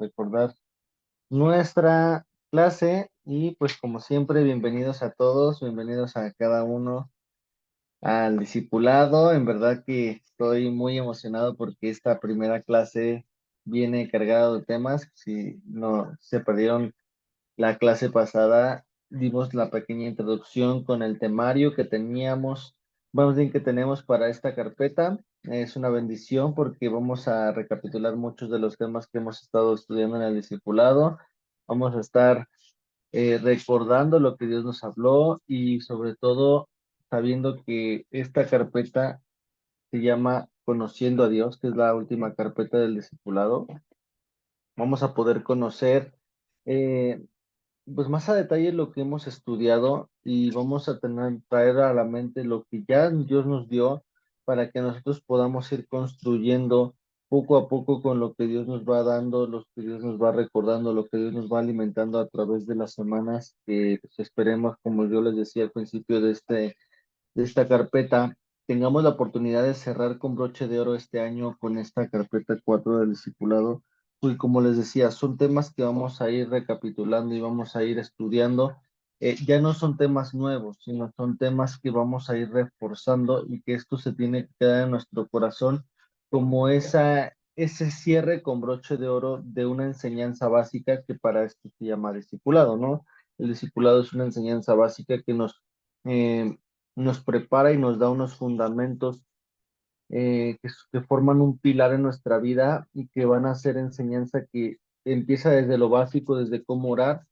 recordar nuestra clase y pues como siempre, bienvenidos a todos, bienvenidos a cada uno al discipulado. En verdad que estoy muy emocionado porque esta primera clase viene cargada de temas. Si no se perdieron la clase pasada, dimos la pequeña introducción con el temario que teníamos, vamos bien que tenemos para esta carpeta. Es una bendición porque vamos a recapitular muchos de los temas que hemos estado estudiando en el discipulado. Vamos a estar recordando lo que Dios nos habló y sobre todo sabiendo que esta carpeta se llama Conociendo a Dios, que es la última carpeta del discipulado. Vamos a poder conocer eh, pues más a detalle lo que hemos estudiado y vamos a traer a la mente lo que ya Dios nos dio para que nosotros podamos ir construyendo poco a poco con lo que Dios nos va dando, lo que Dios nos va recordando, lo que Dios nos va alimentando a través de las semanas que pues, esperemos, como yo les decía al principio de esta carpeta, tengamos la oportunidad de cerrar con broche de oro este año con esta carpeta 4 del discipulado. Y como les decía, son temas que vamos a ir recapitulando y vamos a ir estudiando. Ya no son temas nuevos, sino son temas que vamos a ir reforzando y que esto se tiene que quedar en nuestro corazón como ese cierre con broche de oro de una enseñanza básica que para esto se llama discipulado, ¿no? El discipulado es una enseñanza básica que eh, nos prepara y nos da unos fundamentos que forman un pilar en nuestra vida y que van a ser enseñanza que empieza desde lo básico, desde cómo orar,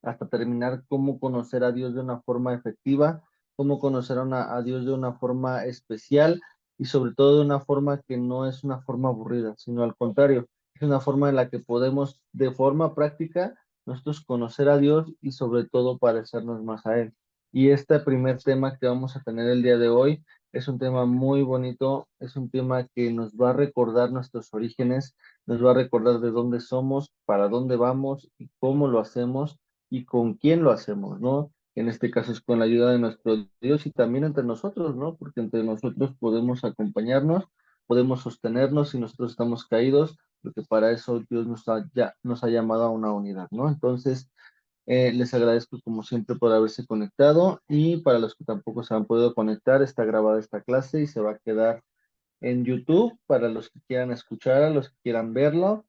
hasta terminar cómo conocer a Dios de una forma efectiva, cómo conocer a Dios de una forma especial y sobre todo de una forma que no es una forma aburrida, sino al contrario, es una forma en la que podemos de forma práctica nosotros conocer a Dios y sobre todo parecernos más a Él. Y este primer tema que vamos a tener el día de hoy es un tema muy bonito, es un tema que nos va a recordar nuestros orígenes, nos va a recordar de dónde somos, para dónde vamos y cómo lo hacemos y con quién lo hacemos, ¿no? En este caso es con la ayuda de nuestro Dios y también entre nosotros, ¿no? Porque entre nosotros podemos acompañarnos, podemos sostenernos si nosotros estamos caídos, porque para eso Dios nos ha llamado a una unidad, ¿no? Entonces, les agradezco como siempre por haberse conectado y para los que tampoco se han podido conectar, está grabada esta clase y se va a quedar en YouTube para los que quieran escuchar, a los que quieran verlo.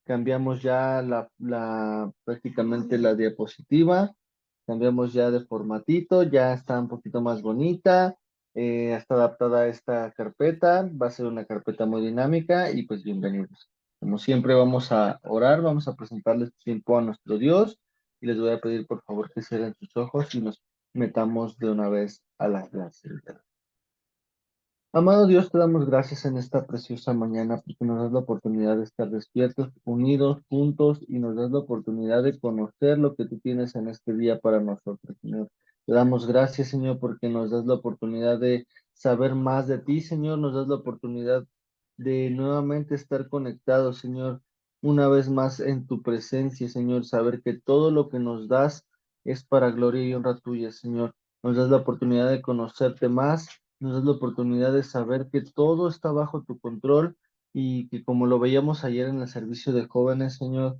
Cambiamos ya prácticamente la diapositiva, cambiamos ya de formatito, ya está un poquito más bonita, está adaptada a esta carpeta, va a ser una carpeta muy dinámica y pues bienvenidos. Como siempre vamos a orar, vamos a presentarles tiempo a nuestro Dios y les voy a pedir por favor que cierren sus ojos y nos metamos de una vez a la clase. Amado Dios, te damos gracias en esta preciosa mañana porque nos das la oportunidad de estar despiertos, unidos, juntos y nos das la oportunidad de conocer lo que tú tienes en este día para nosotros, Señor. Te damos gracias, Señor, porque nos das la oportunidad de saber más de ti, Señor. Nos das la oportunidad de nuevamente estar conectados, Señor, una vez más en tu presencia, Señor. Saber que todo lo que nos das es para gloria y honra tuya, Señor. Nos das la oportunidad de conocerte más, nos das la oportunidad de saber que todo está bajo tu control y que como lo veíamos ayer en el servicio de jóvenes, Señor,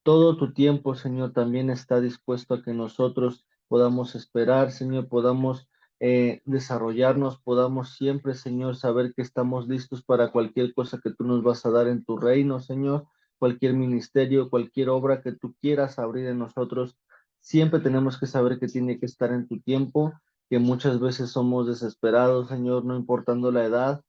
todo tu tiempo, Señor, también está dispuesto a que nosotros podamos esperar, Señor, podamos desarrollarnos, podamos siempre, Señor, saber que estamos listos para cualquier cosa que tú nos vas a dar en tu reino, Señor, cualquier ministerio, cualquier obra que tú quieras abrir en nosotros. Siempre tenemos que saber que tiene que estar en tu tiempo, que muchas veces somos desesperados, Señor, no importando la edad.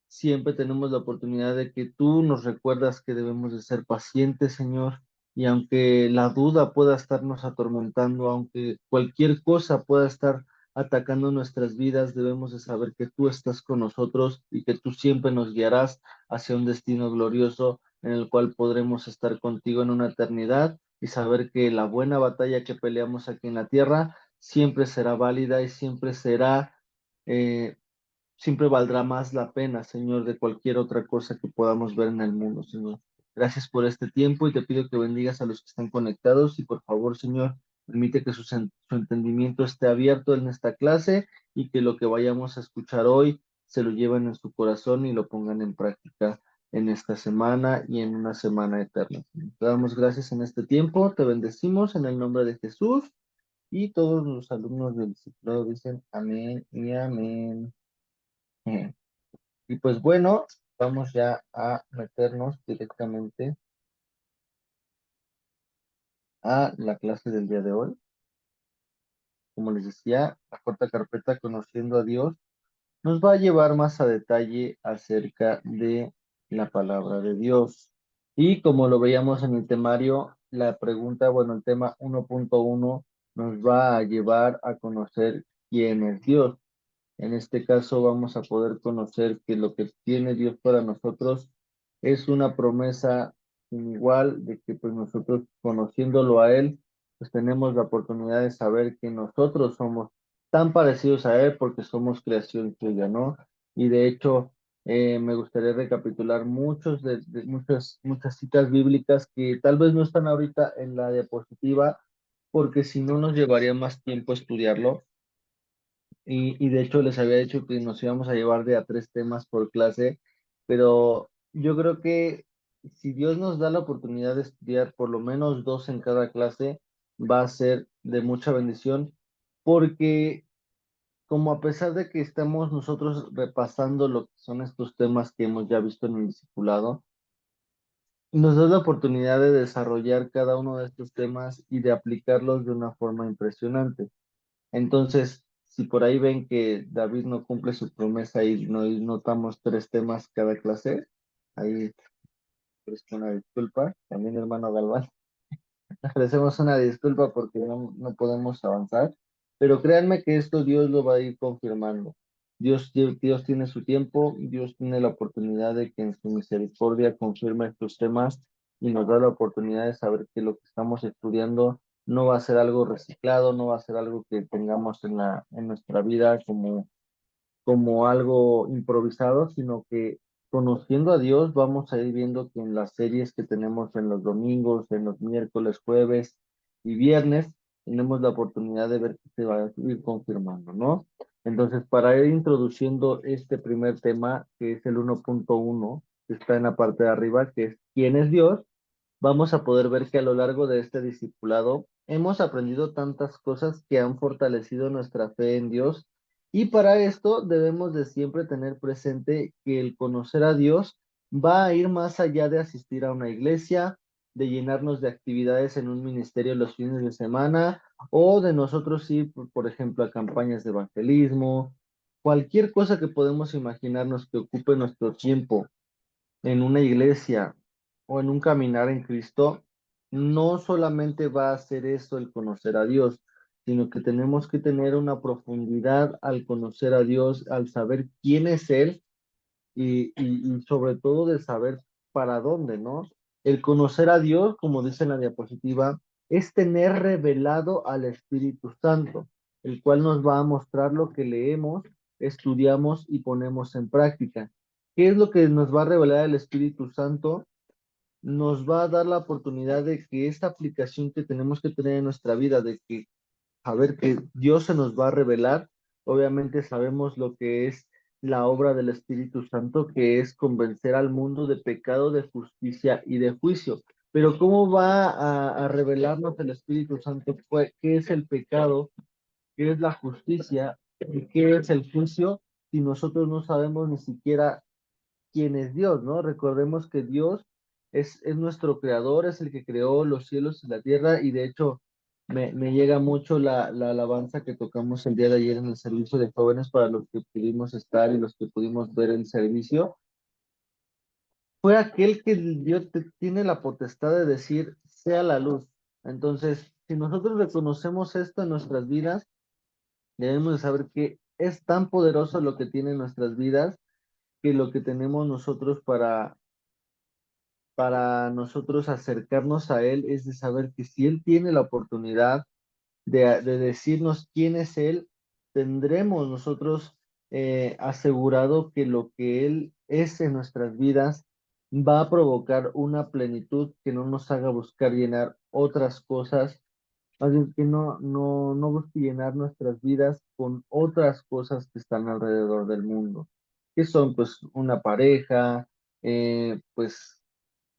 Siempre tenemos la oportunidad de que tú nos recuerdas que debemos de ser pacientes, Señor, y aunque la duda pueda estarnos atormentando, aunque cualquier cosa pueda estar atacando nuestras vidas, debemos de saber que tú estás con nosotros y que tú siempre nos guiarás hacia un destino glorioso en el cual podremos estar contigo en una eternidad y saber que la buena batalla que peleamos aquí en la tierra siempre será válida y eh, siempre valdrá más la pena, Señor, de cualquier otra cosa que podamos ver en el mundo, Señor. Gracias por este tiempo y te pido que bendigas a los que están conectados y por favor, Señor, permite que su entendimiento esté abierto en esta clase y que lo que vayamos a escuchar hoy se lo lleven en su corazón y lo pongan en práctica. en esta semana y en una semana eterna. Te damos gracias en este tiempo, te bendecimos en el nombre de Jesús y todos los alumnos del discipulado dicen amén y amén. Y pues bueno, vamos ya a meternos directamente a la clase del día de hoy. Como les decía, la corta carpeta Conociendo a Dios nos va a llevar más a detalle acerca de la palabra de Dios. Y como lo veíamos en el temario, la pregunta, bueno, el tema 1.1 nos va a llevar a conocer quién es Dios. En este caso vamos a poder conocer que lo que tiene Dios para nosotros es una promesa sin igual de que pues nosotros conociéndolo a Él, pues tenemos la oportunidad de saber que nosotros somos tan parecidos a Él porque somos creación suya, ¿no? Y de hecho, me gustaría recapitular muchas citas bíblicas que tal vez no están ahorita en la diapositiva, porque si no nos llevaría más tiempo estudiarlo y de hecho les había dicho que nos íbamos a llevar de a 3 temas por clase, pero yo creo que si Dios nos da la oportunidad de estudiar por lo menos 2 en cada clase, va a ser de mucha bendición, porque como a pesar de que estamos nosotros repasando lo que son estos temas que hemos ya visto en el discipulado, nos da la oportunidad de desarrollar cada uno de estos temas y de aplicarlos de una forma impresionante. Entonces, si por ahí ven que David no cumple su promesa y no y notamos 3 temas cada clase, ahí ofrezco una disculpa. También, hermano Galván, ofrecemos una disculpa porque no podemos avanzar, pero créanme que esto Dios lo va a ir confirmando. Dios tiene su tiempo, Dios tiene la oportunidad de que en su misericordia confirme estos temas y nos da la oportunidad de saber que lo que estamos estudiando no va a ser algo reciclado, no va a ser algo que tengamos en nuestra vida como algo improvisado, sino que conociendo a Dios vamos a ir viendo que en las series que tenemos en los domingos, en los miércoles, jueves y viernes, tenemos la oportunidad de ver que se va a ir confirmando, ¿no? Entonces, para ir introduciendo este primer tema, que es el 1.1, que está en la parte de arriba, que es ¿quién es Dios? Vamos a poder ver que a lo largo de este discipulado hemos aprendido tantas cosas que han fortalecido nuestra fe en Dios y para esto debemos de siempre tener presente que el conocer a Dios va a ir más allá de asistir a una iglesia, de llenarnos de actividades en un ministerio los fines de semana o de nosotros ir, por ejemplo, a campañas de evangelismo, cualquier cosa que podemos imaginarnos que ocupe nuestro tiempo en una iglesia o en un caminar en Cristo, no solamente va a ser eso el conocer a Dios, sino que tenemos que tener una profundidad al conocer a Dios, al saber quién es Él y sobre todo de saber para dónde, ¿no? El conocer a Dios, como dice en la diapositiva, es tener revelado al Espíritu Santo, el cual nos va a mostrar lo que leemos, estudiamos y ponemos en práctica. ¿Qué es lo que nos va a revelar el Espíritu Santo? Nos va a dar la oportunidad de que esta aplicación que tenemos que tener en nuestra vida, de que saber que Dios se nos va a revelar. Obviamente sabemos lo que es la obra del Espíritu Santo, que es convencer al mundo de pecado, de justicia y de juicio. Pero ¿cómo va a revelarnos el Espíritu Santo? ¿Qué es el pecado? ¿Qué es la justicia? ¿Y qué es el juicio? Si nosotros no sabemos ni siquiera quién es Dios, ¿no? Recordemos que Dios es nuestro creador, es el que creó los cielos y la tierra, y de hecho me llega mucho la alabanza que tocamos el día de ayer en el servicio de jóvenes para los que pudimos estar y los que pudimos ver el servicio. Fue aquel que tiene la potestad de decir, sea la luz. Entonces, si nosotros reconocemos esto en nuestras vidas, debemos de saber que es tan poderoso lo que tiene en nuestras vidas que lo que tenemos nosotros para nosotros acercarnos a Él es de saber que si Él tiene la oportunidad de decirnos quién es Él, tendremos nosotros asegurado que lo que Él es en nuestras vidas va a provocar una plenitud que no nos haga buscar llenar otras cosas, más bien que no busque llenar nuestras vidas con otras cosas que están alrededor del mundo, que son pues una pareja, pues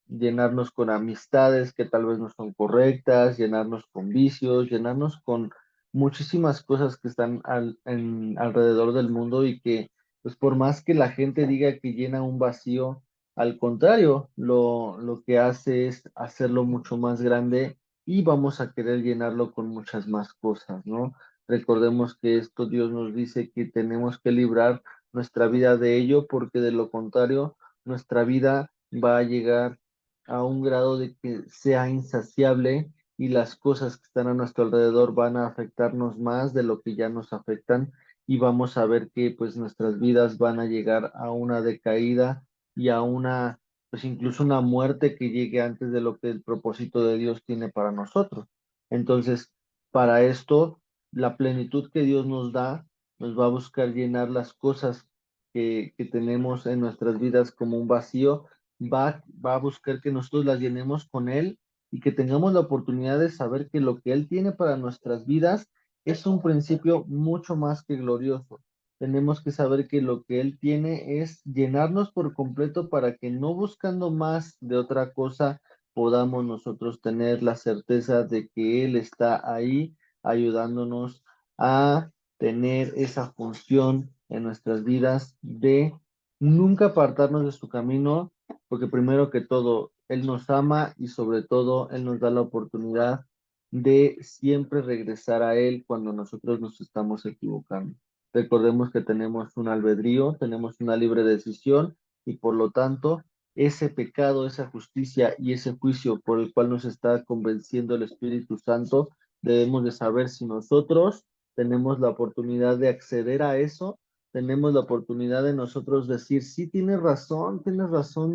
llenarnos con amistades que tal vez no son correctas, llenarnos con vicios, llenarnos con muchísimas cosas que están alrededor del mundo y que, pues por más que la gente diga que llena un vacío, al contrario, lo que hace es hacerlo mucho más grande y vamos a querer llenarlo con muchas más cosas, ¿no? Recordemos que esto Dios nos dice que tenemos que librar nuestra vida de ello porque de lo contrario, nuestra vida va a llegar a un grado de que sea insaciable y las cosas que están a nuestro alrededor van a afectarnos más de lo que ya nos afectan y vamos a ver que pues nuestras vidas van a llegar a una decaída y a una, pues incluso una muerte que llegue antes de lo que el propósito de Dios tiene para nosotros. Entonces, para esto, la plenitud que Dios nos da, nos va a buscar llenar las cosas que tenemos en nuestras vidas como un vacío va a buscar que nosotros las llenemos con Él y que tengamos la oportunidad de saber que lo que Él tiene para nuestras vidas es un principio mucho más que glorioso. Tenemos que saber que lo que Él tiene es llenarnos por completo para que no buscando más de otra cosa podamos nosotros tener la certeza de que Él está ahí ayudándonos a tener esa función en nuestras vidas de nunca apartarnos de su camino porque primero que todo, Él nos ama y sobre todo Él nos da la oportunidad de siempre regresar a Él cuando nosotros nos estamos equivocando. Recordemos que tenemos un albedrío, tenemos una libre decisión y por lo tanto, ese pecado, esa justicia y ese juicio por el cual nos está convenciendo el Espíritu Santo, debemos de saber si nosotros tenemos la oportunidad de acceder a eso, tenemos la oportunidad de nosotros decir, sí, tienes razón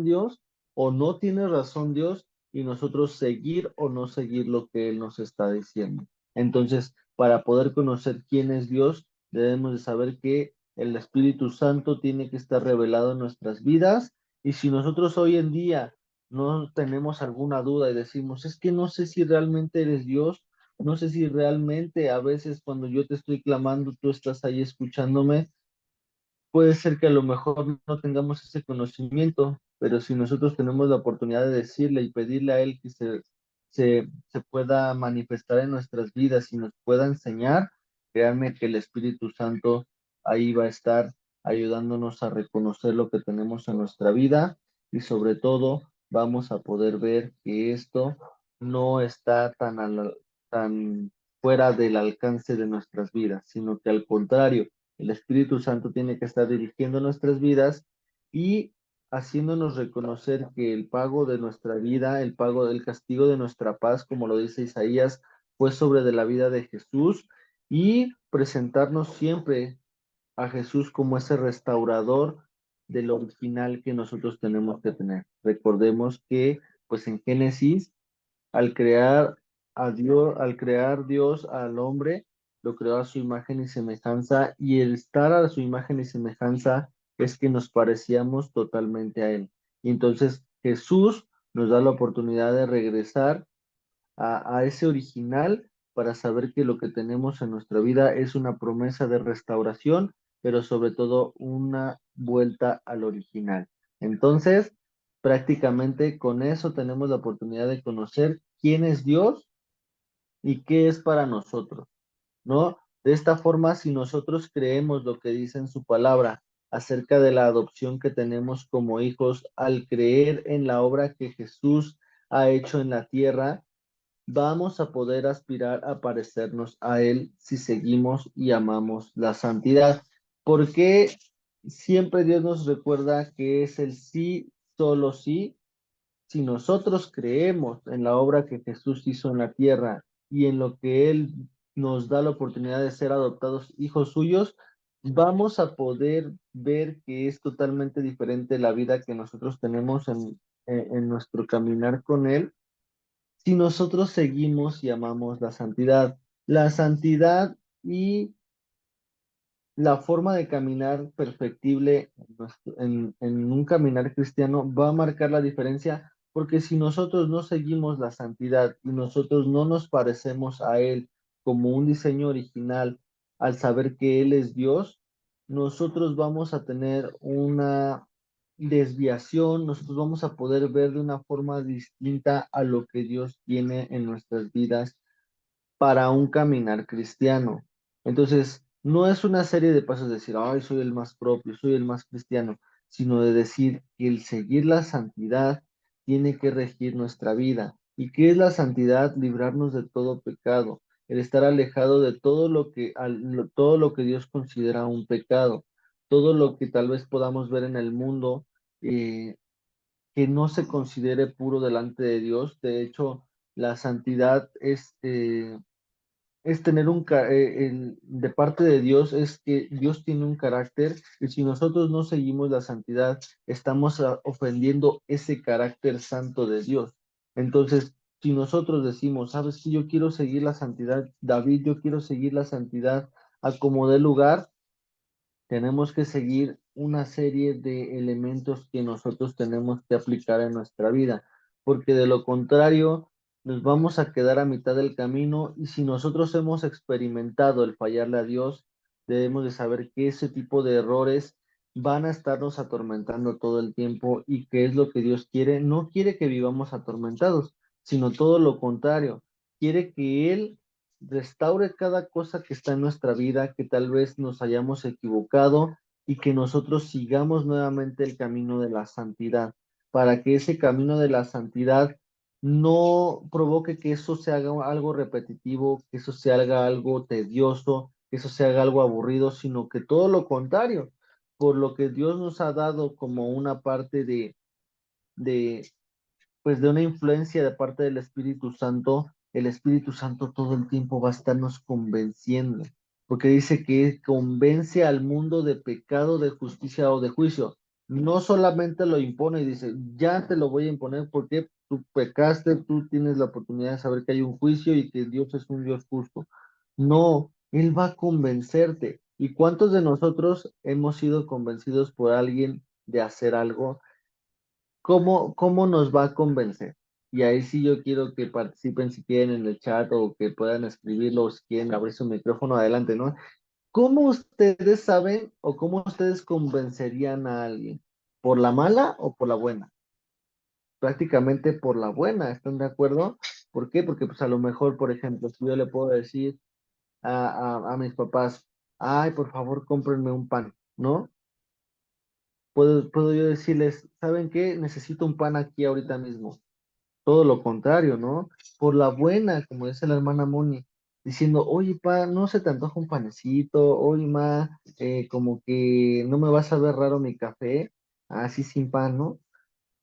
Dios, o no tienes razón Dios, y nosotros seguir o no seguir lo que Él nos está diciendo. Entonces, para poder conocer quién es Dios, debemos de saber que el Espíritu Santo tiene que estar revelado en nuestras vidas, y si nosotros hoy en día no tenemos alguna duda y decimos, es que no sé si realmente eres Dios, no sé si realmente a veces cuando yo te estoy clamando, tú estás ahí escuchándome, puede ser que a lo mejor no tengamos ese conocimiento, pero si nosotros tenemos la oportunidad de decirle y pedirle a Él que se pueda manifestar en nuestras vidas y nos pueda enseñar, créanme que el Espíritu Santo ahí va a estar ayudándonos a reconocer lo que tenemos en nuestra vida y sobre todo vamos a poder ver que esto no está tan fuera del alcance de nuestras vidas, sino que al contrario, el Espíritu Santo tiene que estar dirigiendo nuestras vidas y haciéndonos reconocer que el pago de nuestra vida, el pago del castigo de nuestra paz, como lo dice Isaías, fue sobre de la vida de Jesús y presentarnos siempre a Jesús como ese restaurador del original que nosotros tenemos que tener. Recordemos que, pues en Génesis, al crear al crear Dios al hombre, lo creó a su imagen y semejanza, y el estar a su imagen y semejanza es que nos parecíamos totalmente a Él. Y entonces Jesús nos da la oportunidad de regresar a ese original para saber que lo que tenemos en nuestra vida es una promesa de restauración, pero sobre todo una vuelta al original. Entonces, prácticamente con eso tenemos la oportunidad de conocer quién es Dios y qué es para nosotros, ¿no? De esta forma, si nosotros creemos lo que dice en su palabra acerca de la adopción que tenemos como hijos, al creer en la obra que Jesús ha hecho en la tierra, vamos a poder aspirar a parecernos a Él si seguimos y amamos la santidad. Porque siempre Dios nos recuerda que es el sí, solo sí? Si nosotros creemos en la obra que Jesús hizo en la tierra y en lo que Él nos da la oportunidad de ser adoptados hijos suyos, vamos a poder ver que es totalmente diferente la vida que nosotros tenemos en nuestro caminar con Él si nosotros seguimos y amamos la santidad y la forma de caminar perfectible en un caminar cristiano va a marcar la diferencia porque si nosotros no seguimos la santidad y nosotros no nos parecemos a Él como un diseño original al saber que Él es Dios, nosotros vamos a tener desviación, nosotros vamos a poder ver de una forma distinta a lo que Dios tiene en nuestras vidas para un caminar cristiano. Entonces, no es una serie de pasos de decir, ay, soy el más propio, soy el más cristiano, sino de decir que el seguir la santidad tiene que regir nuestra vida. ¿Y qué es la santidad? Librarnos de todo pecado, el estar alejado de todo lo que Dios considera un pecado, todo lo que tal vez podamos ver en el mundo eh, que no se considere puro delante de Dios. De hecho, la santidad es tener de parte de Dios, es que Dios tiene un carácter y si nosotros no seguimos la santidad, estamos ofendiendo ese carácter santo de Dios. Entonces, si nosotros decimos, sabes que yo quiero seguir la santidad, David, yo quiero seguir la santidad a como dé lugar, tenemos que seguir una serie de elementos que nosotros tenemos que aplicar en nuestra vida, porque de lo contrario nos vamos a quedar a mitad del camino y si nosotros hemos experimentado el fallarle a Dios, debemos de saber que ese tipo de errores van a estarnos atormentando todo el tiempo y que es lo que Dios quiere. No quiere que vivamos atormentados, sino todo lo contrario. Quiere que Él restaure cada cosa que está en nuestra vida, que tal vez nos hayamos equivocado y que nosotros sigamos nuevamente el camino de la santidad, para que ese camino de la santidad no provoque que eso se haga algo repetitivo, que eso se haga algo tedioso, que eso se haga algo aburrido, sino que todo lo contrario, por lo que Dios nos ha dado como una parte de pues de una influencia de parte del Espíritu Santo, el Espíritu Santo todo el tiempo va a estarnos convenciendo, porque dice que convence al mundo de pecado, de justicia o de juicio. No solamente lo impone y dice, ya te lo voy a imponer porque tú pecaste, tú tienes la oportunidad de saber que hay un juicio y que Dios es un Dios justo. No, Él va a convencerte. ¿Y cuántos de nosotros hemos sido convencidos por alguien de hacer algo? ¿Cómo nos va a convencer? Y ahí sí yo quiero que participen si quieren en el chat o que puedan escribirlo o si quieren abrir su micrófono adelante, ¿no? ¿Cómo ustedes saben o cómo ustedes convencerían a alguien? ¿Por la mala o por la buena? Prácticamente por la buena, ¿están de acuerdo? ¿Por qué? Porque pues a lo mejor, por ejemplo, si yo le puedo decir a mis papás, ay, por favor, cómprenme un pan, ¿no? Puedo yo decirles, ¿saben qué? Necesito un pan aquí ahorita mismo. Todo lo contrario, ¿no? Por la buena, como dice la hermana Moni, diciendo, oye, pa, no se te antoja un panecito, oye, ma, como que no me vas a ver raro mi café, así sin pan, ¿no?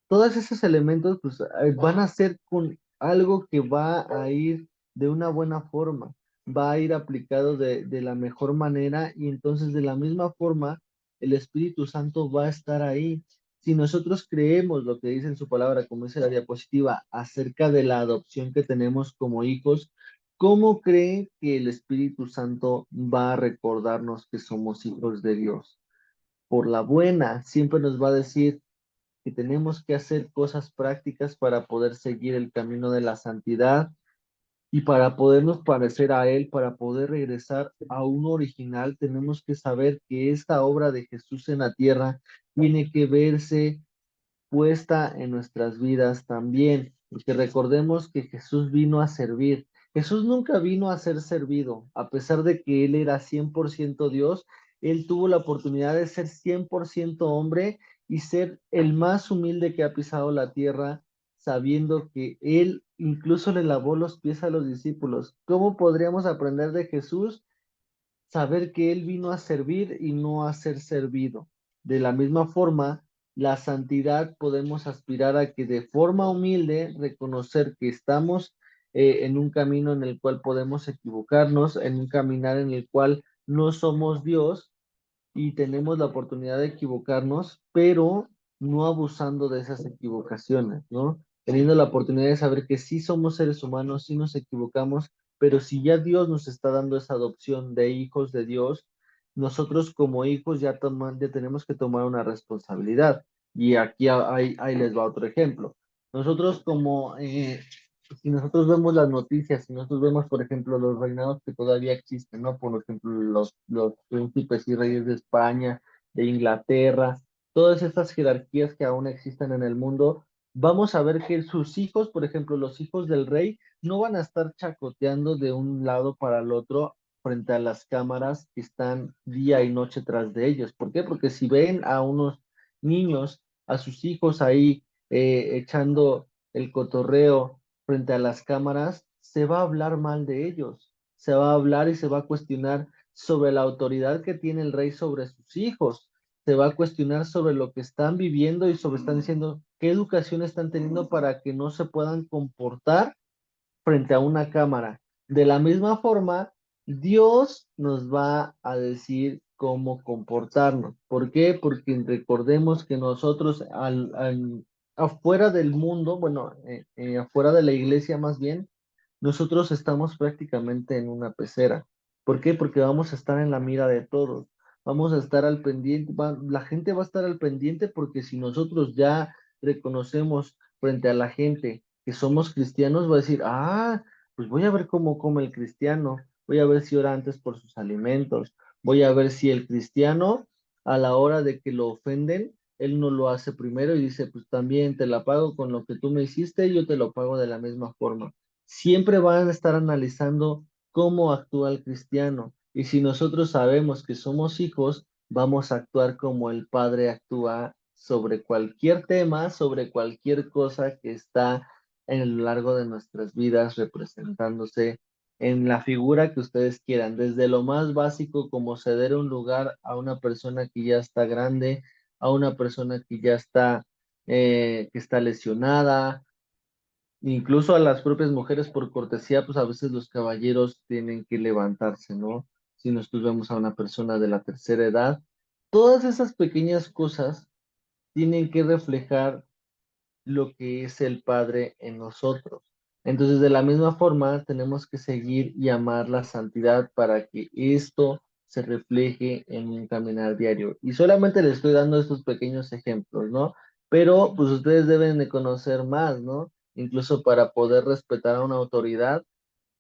Todos esos elementos pues van a ser con algo que va a ir de una buena forma, va a ir aplicado de la mejor manera y entonces de la misma forma el Espíritu Santo va a estar ahí. Si nosotros creemos lo que dice en su palabra, como dice la diapositiva, acerca de la adopción que tenemos como hijos, ¿cómo cree que el Espíritu Santo va a recordarnos que somos hijos de Dios? Por la buena, siempre nos va a decir, que tenemos que hacer cosas prácticas para poder seguir el camino de la santidad y para podernos parecer a Él, para poder regresar a un original, tenemos que saber que esta obra de Jesús en la tierra tiene que verse puesta en nuestras vidas también, porque recordemos que Jesús vino a servir. Jesús nunca vino a ser servido, a pesar de que Él era 100% Dios, Él tuvo la oportunidad de ser 100% hombre y ser el más humilde que ha pisado la tierra, sabiendo que Él incluso le lavó los pies a los discípulos. ¿Cómo podríamos aprender de Jesús? Saber que Él vino a servir y no a ser servido. De la misma forma, la santidad podemos aspirar a que de forma humilde reconocer que estamos en un camino en el cual podemos equivocarnos, en un caminar en el cual no somos Dios, y tenemos la oportunidad de equivocarnos, pero no abusando de esas equivocaciones, ¿no? Teniendo la oportunidad de saber que sí somos seres humanos, sí nos equivocamos, pero si ya Dios nos está dando esa adopción de hijos de Dios, nosotros como hijos ya tenemos que tomar una responsabilidad. Y aquí ahí les va otro ejemplo. Nosotros si nosotros vemos las noticias, si nosotros vemos, por ejemplo, los reinados que todavía existen, ¿no? Por ejemplo, los príncipes y reyes de España, de Inglaterra, todas estas jerarquías que aún existen en el mundo, vamos a ver que sus hijos, por ejemplo, los hijos del rey, no van a estar chacoteando de un lado para el otro frente a las cámaras que están día y noche tras de ellos. ¿Por qué? Porque si ven a unos niños, a sus hijos ahí echando el cotorreo frente a las cámaras, se va a hablar mal de ellos, se va a hablar y se va a cuestionar sobre la autoridad que tiene el rey sobre sus hijos, se va a cuestionar sobre lo que están viviendo y sobre están diciendo qué educación están teniendo para que no se puedan comportar frente a una cámara. De la misma forma, Dios nos va a decir cómo comportarnos. ¿Por qué? Porque recordemos que nosotros afuera del mundo, bueno, afuera de la iglesia más bien, nosotros estamos prácticamente en una pecera. ¿Por qué? Porque vamos a estar en la mira de todos. Vamos a estar al pendiente, la gente va a estar al pendiente porque si nosotros ya reconocemos frente a la gente que somos cristianos, va a decir, pues voy a ver cómo come el cristiano, voy a ver si ora antes por sus alimentos, voy a ver si el cristiano a la hora de que lo ofenden, él no lo hace primero y dice, pues también te la pago con lo que tú me hiciste, yo te lo pago de la misma forma. Siempre van a estar analizando cómo actúa el cristiano. Y si nosotros sabemos que somos hijos, vamos a actuar como el Padre actúa sobre cualquier tema, sobre cualquier cosa que está en lo largo de nuestras vidas representándose en la figura que ustedes quieran, desde lo más básico como ceder un lugar a una persona que ya está grande, a una persona que ya está, que está lesionada, incluso a las propias mujeres por cortesía, pues a veces los caballeros tienen que levantarse, ¿no? Si nosotros vemos a una persona de la tercera edad, todas esas pequeñas cosas tienen que reflejar lo que es el Padre en nosotros. Entonces, de la misma forma, tenemos que seguir y amar la santidad para que esto se refleje en un caminar diario. Y solamente les estoy dando estos pequeños ejemplos, ¿no? Pero pues ustedes deben de conocer más, ¿no? Incluso para poder respetar a una autoridad,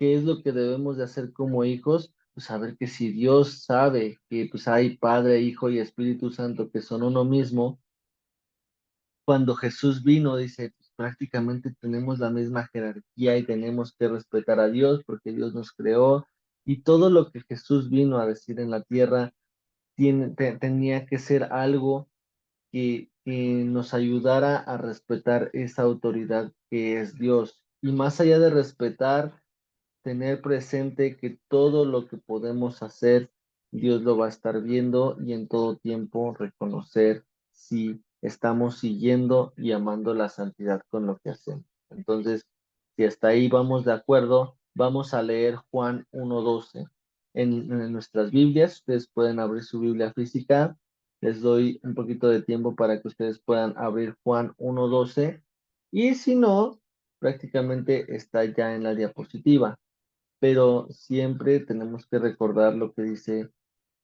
¿qué es lo que debemos de hacer como hijos? Pues saber que si Dios sabe que pues hay Padre, Hijo y Espíritu Santo que son uno mismo, cuando Jesús vino, dice, pues prácticamente tenemos la misma jerarquía y tenemos que respetar a Dios porque Dios nos creó y todo lo que Jesús vino a decir en la tierra tenía que ser algo que nos ayudara a respetar esa autoridad que es Dios. Y más allá de respetar, tener presente que todo lo que podemos hacer, Dios lo va a estar viendo y en todo tiempo reconocer si estamos siguiendo y amando la santidad con lo que hacemos. Entonces, si hasta ahí vamos de acuerdo, vamos a leer Juan 1:12 en nuestras Biblias. Ustedes pueden abrir su Biblia física. Les doy un poquito de tiempo para que ustedes puedan abrir Juan 1:12 y si no, prácticamente está ya en la diapositiva, pero siempre tenemos que recordar lo que dice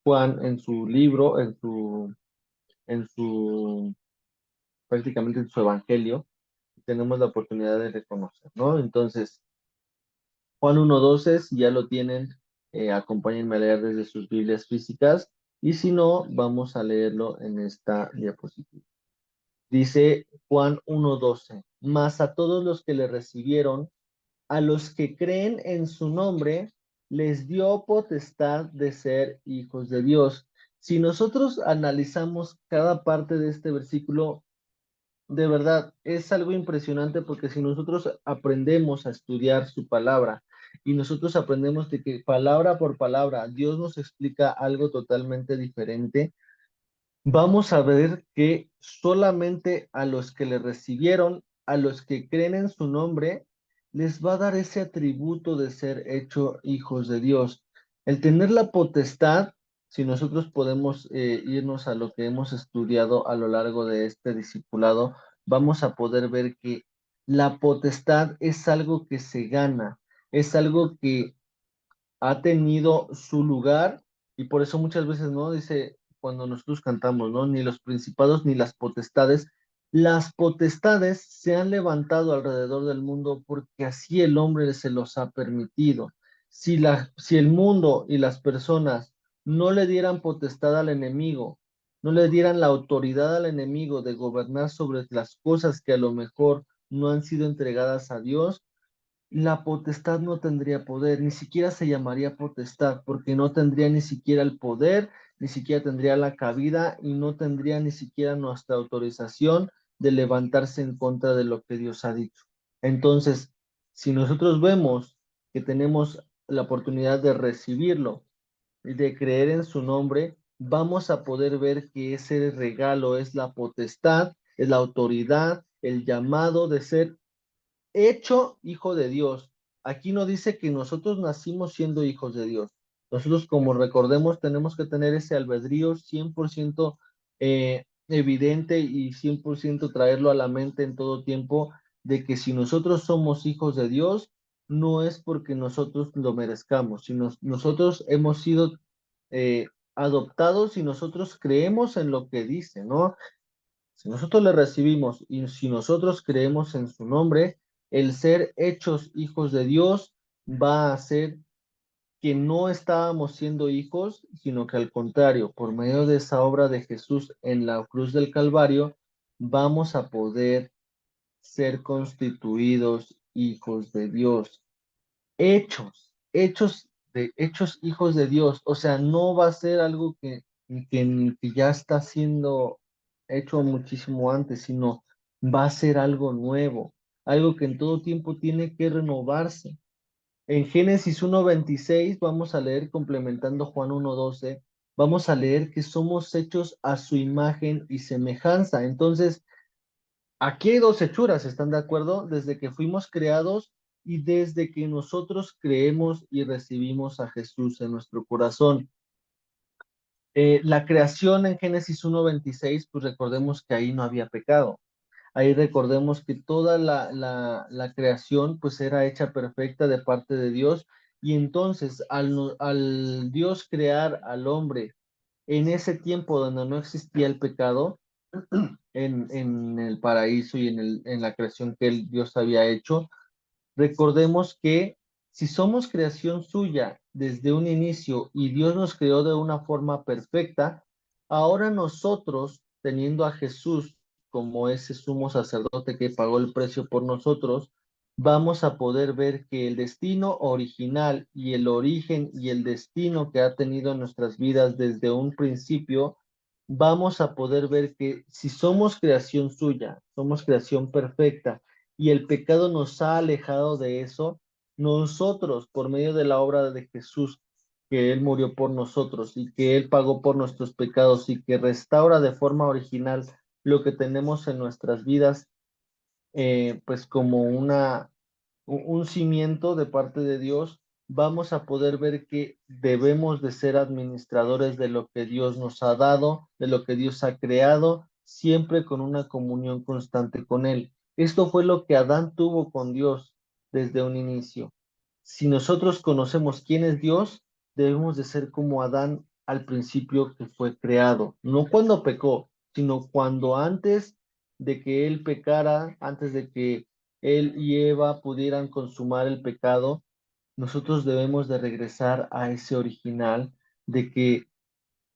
Juan en su libro, en su, prácticamente en su evangelio, tenemos la oportunidad de reconocer, ¿no? Entonces, Juan 1:12, si ya lo tienen, acompáñenme a leer desde sus Biblias físicas, y si no, vamos a leerlo en esta diapositiva. Dice Juan 1:12, mas a todos los que le recibieron, a los que creen en su nombre, les dio potestad de ser hijos de Dios. Si nosotros analizamos cada parte de este versículo, de verdad es algo impresionante porque si nosotros aprendemos a estudiar su palabra y nosotros aprendemos de que palabra por palabra Dios nos explica algo totalmente diferente, vamos a ver que solamente a los que le recibieron, a los que creen en su nombre, les va a dar ese atributo de ser hecho hijos de Dios. El tener la potestad, si nosotros podemos irnos a lo que hemos estudiado a lo largo de este discipulado, vamos a poder ver que la potestad es algo que se gana, es algo que ha tenido su lugar y por eso muchas veces, ¿no? Dice, cuando nosotros cantamos, ¿no? Ni los principados ni las potestades se han levantado alrededor del mundo porque así el hombre se los ha permitido. Si el mundo y las personas no le dieran potestad al enemigo no le dieran la autoridad al enemigo de gobernar sobre las cosas que a lo mejor no han sido entregadas a Dios, la potestad no tendría poder, ni siquiera se llamaría potestad, porque no tendría ni siquiera el poder, ni siquiera tendría la cabida y no tendría ni siquiera nuestra autorización de levantarse en contra de lo que Dios ha dicho. Entonces, si nosotros vemos que tenemos la oportunidad de recibirlo y de creer en su nombre, vamos a poder ver que ese regalo es la potestad, es la autoridad, el llamado de ser hecho hijo de Dios. Aquí no dice que nosotros nacimos siendo hijos de Dios. Nosotros, como recordemos, tenemos que tener ese albedrío 100% evidente y 100% traerlo a la mente en todo tiempo, de que si nosotros somos hijos de Dios, no es porque nosotros lo merezcamos, sino nosotros hemos sido adoptados y nosotros creemos en lo que dice, ¿no? Si nosotros le recibimos y si nosotros creemos en su nombre, el ser hechos hijos de Dios va a hacer que no estábamos siendo hijos, sino que al contrario, por medio de esa obra de Jesús en la cruz del Calvario, vamos a poder ser constituidos hijos de Dios, hechos hijos de Dios. O sea, no va a ser algo que ya está siendo hecho muchísimo antes, sino va a ser algo nuevo, algo que en todo tiempo tiene que renovarse. En Génesis 1:26 vamos a leer, complementando Juan 1:12, vamos a leer que somos hechos a su imagen y semejanza. Entonces, aquí hay dos hechuras, ¿están de acuerdo? Desde que fuimos creados y desde que nosotros creemos y recibimos a Jesús en nuestro corazón. La creación en Génesis 1:26, pues recordemos que ahí no había pecado. Ahí recordemos que toda la creación pues era hecha perfecta de parte de Dios, y entonces al Dios crear al hombre en ese tiempo donde no existía el pecado, en el paraíso y en la creación que Dios había hecho, recordemos que si somos creación suya desde un inicio y Dios nos creó de una forma perfecta, ahora nosotros, teniendo a Jesús como ese sumo sacerdote que pagó el precio por nosotros, vamos a poder ver que el destino original y el origen y el destino que ha tenido en nuestras vidas desde un principio, vamos a poder ver que si somos creación suya, somos creación perfecta, y el pecado nos ha alejado de eso, nosotros, por medio de la obra de Jesús, que Él murió por nosotros y que Él pagó por nuestros pecados y que restaura de forma original lo que tenemos en nuestras vidas, pues como un cimiento de parte de Dios, vamos a poder ver que debemos de ser administradores de lo que Dios nos ha dado, de lo que Dios ha creado, siempre con una comunión constante con Él. Esto fue lo que Adán tuvo con Dios desde un inicio. Si nosotros conocemos quién es Dios, debemos de ser como Adán al principio que fue creado, no cuando pecó, sino cuando antes de que él pecara, antes de que él y Eva pudieran consumar el pecado, nosotros debemos de regresar a ese original de que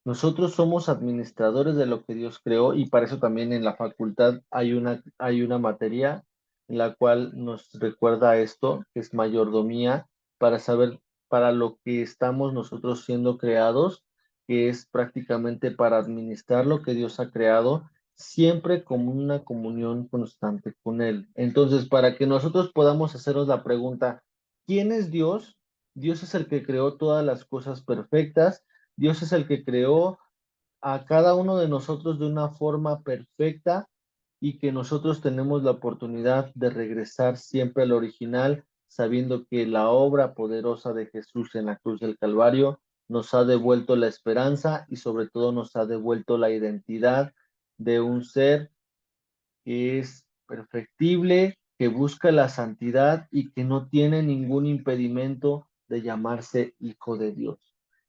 nosotros somos administradores de lo que Dios creó, y para eso también en la facultad hay una materia en la cual nos recuerda esto, que es mayordomía, para saber para lo que estamos nosotros siendo creados, que es prácticamente para administrar lo que Dios ha creado, siempre con una comunión constante con Él. Entonces, para que nosotros podamos hacernos la pregunta, ¿quién es Dios? Dios es el que creó todas las cosas perfectas. Dios es el que creó a cada uno de nosotros de una forma perfecta, y que nosotros tenemos la oportunidad de regresar siempre al original, sabiendo que la obra poderosa de Jesús en la cruz del Calvario nos ha devuelto la esperanza y sobre todo nos ha devuelto la identidad de un ser que es perfectible, que busca la santidad y que no tiene ningún impedimento de llamarse hijo de Dios.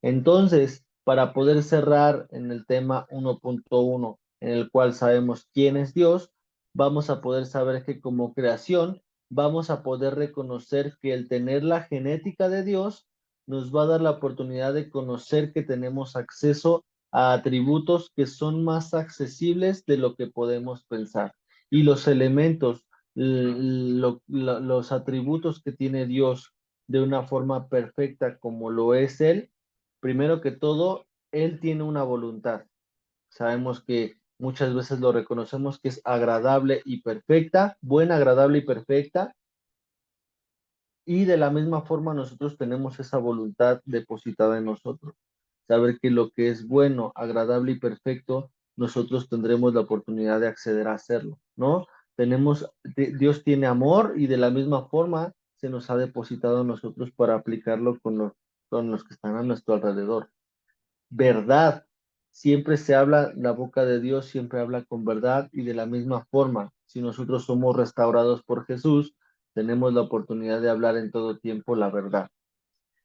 Entonces, para poder cerrar en el tema 1.1, en el cual sabemos quién es Dios, vamos a poder saber que como creación vamos a poder reconocer que el tener la genética de Dios nos va a dar la oportunidad de conocer que tenemos acceso a atributos que son más accesibles de lo que podemos pensar. Y los elementos, los atributos que tiene Dios de una forma perfecta como lo es Él, primero que todo, Él tiene una voluntad. Sabemos que muchas veces lo reconocemos que es agradable y perfecta, buena, agradable y perfecta, y de la misma forma nosotros tenemos esa voluntad depositada en nosotros. Saber que lo que es bueno, agradable y perfecto, nosotros tendremos la oportunidad de acceder a hacerlo, ¿no? Dios tiene amor y de la misma forma se nos ha depositado a nosotros para aplicarlo con los que están a nuestro alrededor. Verdad. Siempre se habla, la boca de Dios siempre habla con verdad y de la misma forma, si nosotros somos restaurados por Jesús, tenemos la oportunidad de hablar en todo tiempo la verdad.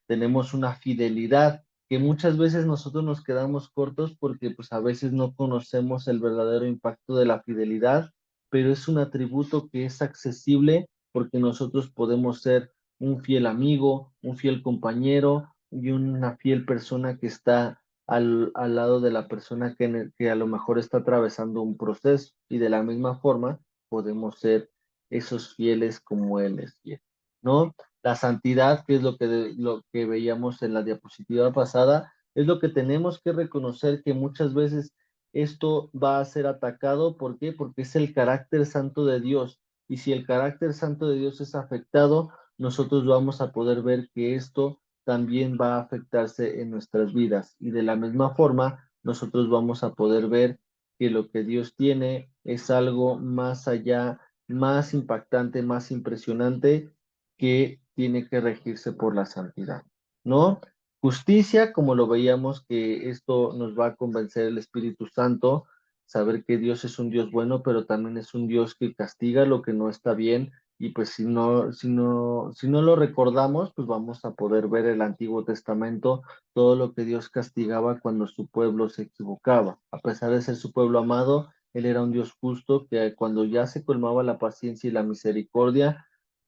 Tenemos una fidelidad que muchas veces nosotros nos quedamos cortos porque pues a veces no conocemos el verdadero impacto de la fidelidad, pero es un atributo que es accesible porque nosotros podemos ser un fiel amigo, un fiel compañero y una fiel persona que está al lado de la persona que a lo mejor está atravesando un proceso y de la misma forma podemos ser esos fieles como Él es fiel, ¿no? La santidad, que es lo que veíamos en la diapositiva pasada, es lo que tenemos que reconocer que muchas veces esto va a ser atacado. ¿Por qué? Porque es el carácter santo de Dios. Y si el carácter santo de Dios es afectado, nosotros vamos a poder ver que esto también va a afectarse en nuestras vidas. Y de la misma forma, nosotros vamos a poder ver que lo que Dios tiene es algo más allá, más impactante, más impresionante, que tiene que regirse por la santidad, ¿no? Justicia, como lo veíamos, que esto nos va a convencer el Espíritu Santo, saber que Dios es un Dios bueno, pero también es un Dios que castiga lo que no está bien, y pues si no lo recordamos, pues vamos a poder ver el Antiguo Testamento, todo lo que Dios castigaba cuando su pueblo se equivocaba. A pesar de ser su pueblo amado, Él era un Dios justo que cuando ya se colmaba la paciencia y la misericordia,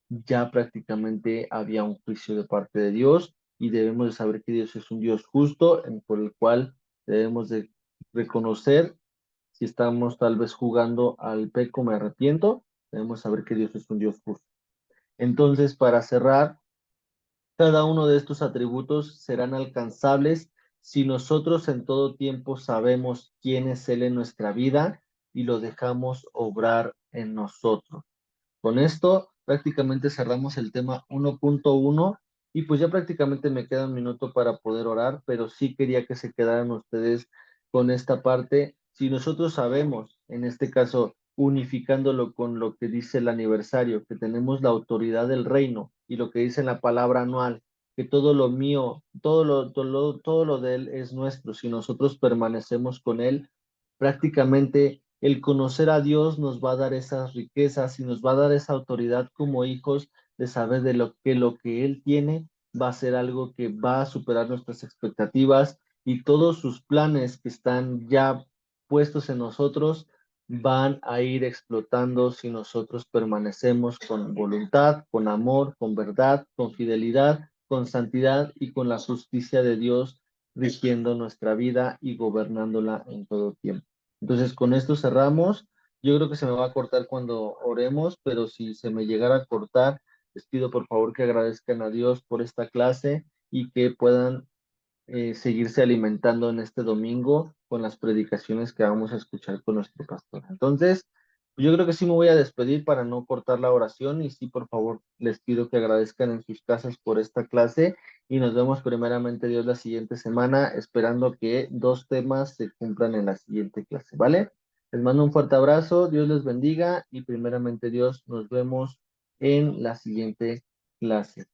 ya prácticamente había un juicio de parte de Dios y debemos de saber que Dios es un Dios justo por el cual debemos de reconocer si estamos tal vez jugando al peco, me arrepiento, debemos saber que Dios es un Dios justo. Entonces, para cerrar, cada uno de estos atributos serán alcanzables si nosotros en todo tiempo sabemos quién es Él en nuestra vida y lo dejamos obrar en nosotros. Con esto prácticamente cerramos el tema 1.1 y pues ya prácticamente me queda un minuto para poder orar, pero sí quería que se quedaran ustedes con esta parte. Si nosotros sabemos, en este caso, unificándolo con lo que dice el aniversario, que tenemos la autoridad del reino y lo que dice en la palabra anual, que todo lo mío, todo lo de Él es nuestro, si nosotros permanecemos con Él, prácticamente el conocer a Dios nos va a dar esas riquezas y nos va a dar esa autoridad como hijos de saber de lo que Él tiene va a ser algo que va a superar nuestras expectativas y todos sus planes que están ya puestos en nosotros van a ir explotando si nosotros permanecemos con voluntad, con amor, con verdad, con fidelidad, con santidad y con la justicia de Dios rigiendo nuestra vida y gobernándola en todo tiempo. Entonces, con esto cerramos. Yo creo que se me va a cortar cuando oremos, pero si se me llegara a cortar, les pido por favor que agradezcan a Dios por esta clase y que puedan seguirse alimentando en este domingo con las predicaciones que vamos a escuchar con nuestro pastor. Entonces, yo creo que sí me voy a despedir para no cortar la oración y sí, por favor, les pido que agradezcan en sus casas por esta clase y nos vemos primeramente Dios la siguiente semana, esperando que dos temas se cumplan en la siguiente clase, ¿vale? Les mando un fuerte abrazo, Dios les bendiga y primeramente Dios nos vemos en la siguiente clase.